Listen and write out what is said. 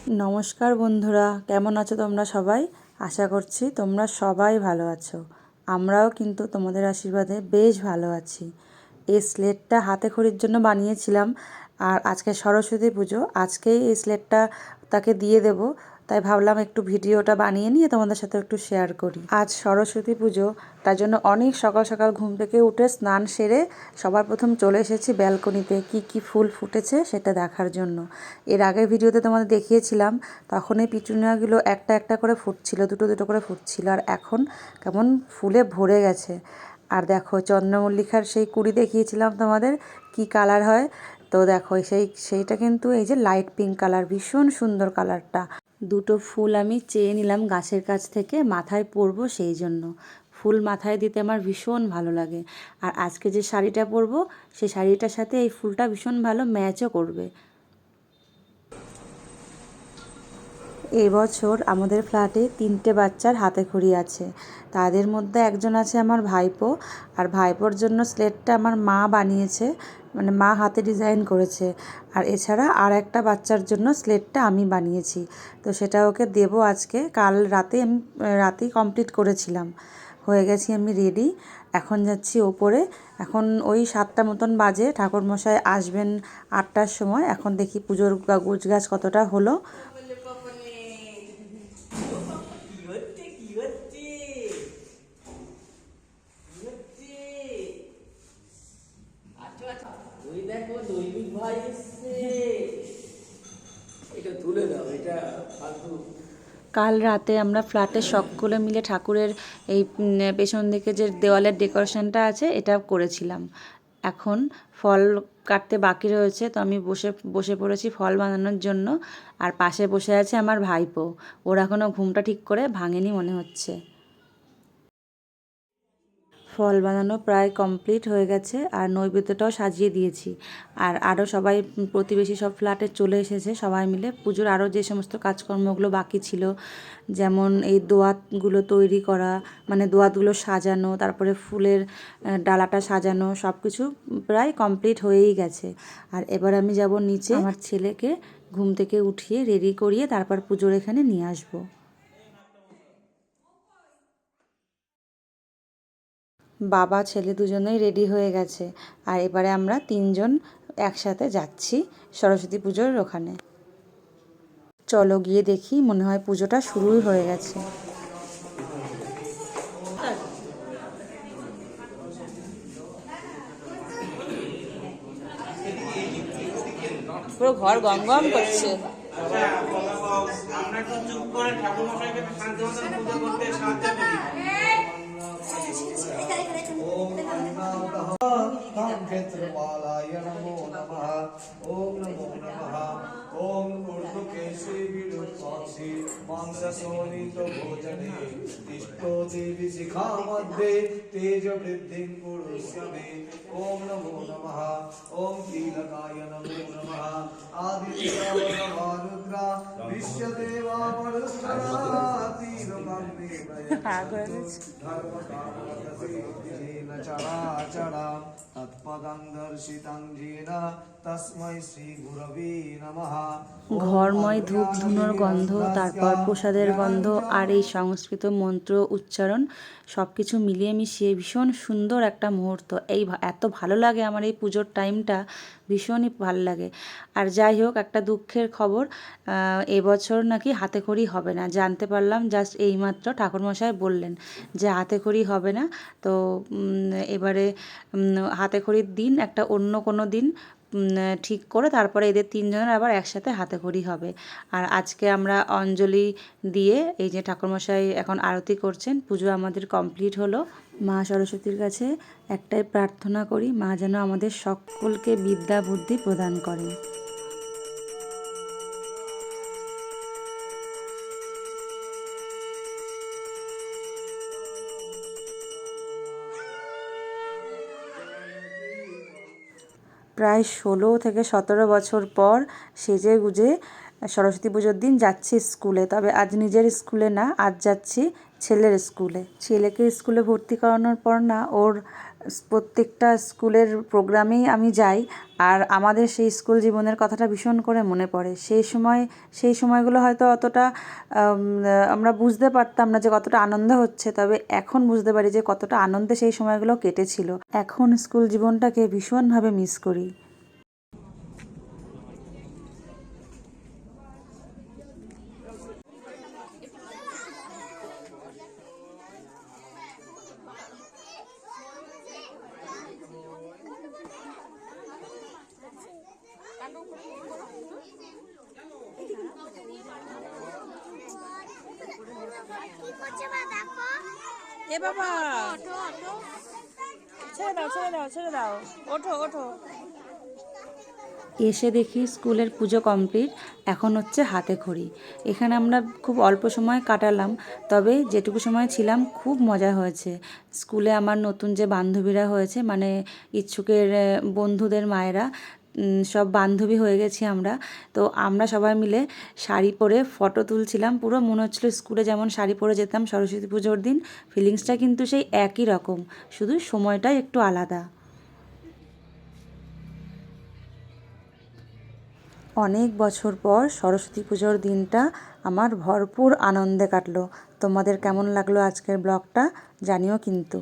নমস্কার বন্ধুরা, কেমন আছো তোমরা সবাই? আশা করছি তোমরা সবাই ভালো আছো। আমরাও কিন্তু তোমাদের আশীর্বাদে বেশ ভালো আছি। এই স্লেটটা হাতে খড়ির জন্য বানিয়েছিলাম, আর আজকে সরস্বতী পুজো, আজকেই এই স্লেটটা তাকে দিয়ে দেব। তাই ভাবলাম একটু ভিডিওটা বানিয়ে নিয়ে তোমাদের সাথে একটু শেয়ার করি। আজ সরস্বতী পুজো, তার জন্য অনেক সকাল সকাল ঘুম থেকে উঠে স্নান সেরে সবার প্রথম চলে এসেছি ব্যালকনিতে কি কি ফুল ফুটেছে সেটা দেখার জন্য। এর আগের ভিডিওতে তোমাদের দেখিয়েছিলাম, তখন এই পিটুনিয়াগুলো একটা একটা করে ফুটছিল, দুটো দুটো করে ফুটছিল, আর এখন কেমন ফুলে ভরে গেছে। আর দেখো চন্দ্রমল্লিকার সেই কুড়ি দেখিয়েছিলাম তোমাদের, কি কালার হয়। তো দেখো সেইটা কিন্তু এই যে লাইট পিঙ্ক কালার, ভীষণ সুন্দর কালারটা। দুটো ফুল আমি চেয়ে নিলাম গাছের কাছ থেকে, মাথায় পরবো সেই জন্য। ফুল মাথায় দিতে আমার ভীষণ ভালো লাগে। আর আজকে যে শাড়িটা পরবো, সেই শাড়িটার সাথে এই ফুলটা ভীষণ ভালো ম্যাচও করবে। এবছর আমাদের ফ্ল্যাটে 3টে বাচ্চার হাতেখড়ি আছে। তাদের মধ্যে একজন আছে আমার ভাইপো, আর ভাইপোর জন্য স্লেটটা আমার মা বানিয়েছে, মানে মা হাতে ডিজাইন করেছে। আর এছাড়া আর একটা বাচ্চার জন্য স্লেটটা আমি বানিয়েছি। তো সেটা ওকে দেবো আজকে। কাল রাতে আমি রাতেই কমপ্লিট করেছিলাম। হয়ে গেছি আমি রেডি। এখন যাচ্ছি ওপরে। এখন ওই 7টা মতন বাজে, ঠাকুরমশাই আসবেন 8টার সময়। এখন দেখি পুজোর গুছগাছ কতটা হলো। কাল রাতে আমরা ফ্ল্যাটের সকলে মিলে ঠাকুরের এই পেছন দিকে যে দেওয়ালের ডেকোরেশনটা আছে এটা করেছিলাম। এখন ফল কাটতে বাকি রয়েছে, তো আমি বসে পড়েছি ফল বানানোর জন্য। আর পাশে বসে আছে আমার ভাইপো, ওর এখনও ঘুমটা ঠিক করে ভাঙেনি মনে হচ্ছে। ফল বানানো প্রায় কমপ্লিট হয়ে গেছে, আর নৈবেদ্যটাও সাজিয়ে দিয়েছি। আর আরও সবাই প্রতিবেশী সব ফ্ল্যাটে চলে এসেছে, সবাই মিলে পুজোর আরও যে সমস্ত কাজকর্মগুলো বাকি ছিল, যেমন এই দোয়াতগুলো তৈরি করা, মানে দোয়াতগুলো সাজানো, তারপরে ফুলের ডালাটা সাজানো, সব কিছু প্রায় কমপ্লিট হয়েই গেছে। আর এবার আমি যাব নিচে, আমার ছেলেকে ঘুম থেকে উঠিয়ে রেডি করিয়ে তারপর পুজোর এখানে নিয়ে আসবো। বাবা ছেলে দুজনেই রেডি হয়ে গেছে, আর এবারে আমরা 3জন একসাথে যাচ্ছি সরস্বতী পুজোর ওখানে। চলো গিয়ে দেখি, মনে হয় পুজোটা শুরুই হয়ে গেছে। পুরো ঘর গম গম করছে। क्षेत्रपालाय नमो नमः। ओम नमो नमः। ओम ऊर्ध्वकेशे विरूपाक्षि मांससोनित भोजने तिष्ठो देवी शिखा मध्ये तेज वृद्धिं कुरुष्यमे। ओम नमो नमः। ओम कीलकाय नमो नमः। आदित्य रुद्रा विश्वदेवा मरुत्तरा तीरकाग्नि धर्मकामदसिद्धिरेण चराचरा तत्पदं दर्शितं येन तस्मै श्री गुरवे नमः। ঘরময় ধূপ ধুনোর গন্ধ, তারপর প্রসাদের গন্ধ, আর এই সংস্কৃত মন্ত্র উচ্চারণ সব কিছু মিলিয়ে মিশিয়ে ভীষণ সুন্দর একটা মুহূর্ত। এত ভালো লাগে আমার এই পুজোর টাইমটা, ভীষণই ভালো লাগে। আর যাই হোক, একটা দুঃখের খবর, এবছর নাকি হাতেখড়ি হবে না, জানতে পারলাম জাস্ট এইমাত্র। ঠাকুরমশাই বললেন যে হাতেখড়ি হবে না। তো এবারে হাতেখড়ির দিন একটা অন্য কোনো দিন ঠিক করে তারপরে এদের 3জনের আবার একসাথে হাতেখড়ি হবে। আর আজকে আমরা অঞ্জলি দিয়ে, এই যে ঠাকুরমশাই এখন আরতি করছেন, পুজো আমাদের কমপ্লিট হলো। মা সরস্বতীর কাছে একটাই প্রার্থনা করি, মা যেন আমাদের সকলকে বিদ্যা বুদ্ধি প্রদান করেন। প্রায় 16 থেকে 17 বছর পর সেজে গুজে সরস্বতী পুজোর দিন যাচ্ছি স্কুলে, তবে আজ নিজের স্কুলে না, আজ যাচ্ছি ছেলের স্কুলে। ছেলেকে স্কুলে ভর্তি করানোর পর না ওর প্রত্যেকটা স্কুলের প্রোগ্রামেই আমি যাই, আর আমাদের সেই স্কুল জীবনের কথাটা ভীষণ করে মনে পড়ে। সেই সময়গুলো হয়তো অতটা আমরা বুঝতে পারতাম না যে কতটা আনন্দ হচ্ছে, তবে এখন বুঝতে পারি যে কতটা আনন্দে সেই সময়গুলো কেটেছিল। এখন স্কুল জীবনটাকে ভীষণভাবে মিস করি। এ বাবা, ছেড়ে দাও ছেড়ে দাও ছেড়ে দাও, ওঠো ওঠো। এসে দেখি স্কুলের পুজো কমপ্লিট, এখন হচ্ছে হাতে খড়ি। এখানে আমরা খুব অল্প সময় কাটালাম, তবে যেটুকু সময় ছিলাম খুব মজা হয়েছে। স্কুলে আমার নতুন যে বান্ধবীরা হয়েছে, মানে ইচ্ছুকের বন্ধুদের মায়েরা, সব বান্ধবী হয়ে গেছি আমরা। তো আমরা সবাই মিলে শাড়ি পরে ফটো তুলছিলাম, পুরো মনে হচ্ছিলো স্কুলে যেমন শাড়ি পরে যেতাম সরস্বতী পুজোর দিন, ফিলিংসটা কিন্তু সেই একই রকম, শুধু সময়টাই একটু আলাদা। অনেক বছর পর সরস্বতী পুজোর দিনটা আমার ভরপুর আনন্দে কাটলো। তোমাদের কেমন লাগলো আজকের ব্লগটা জানিও কিন্তু।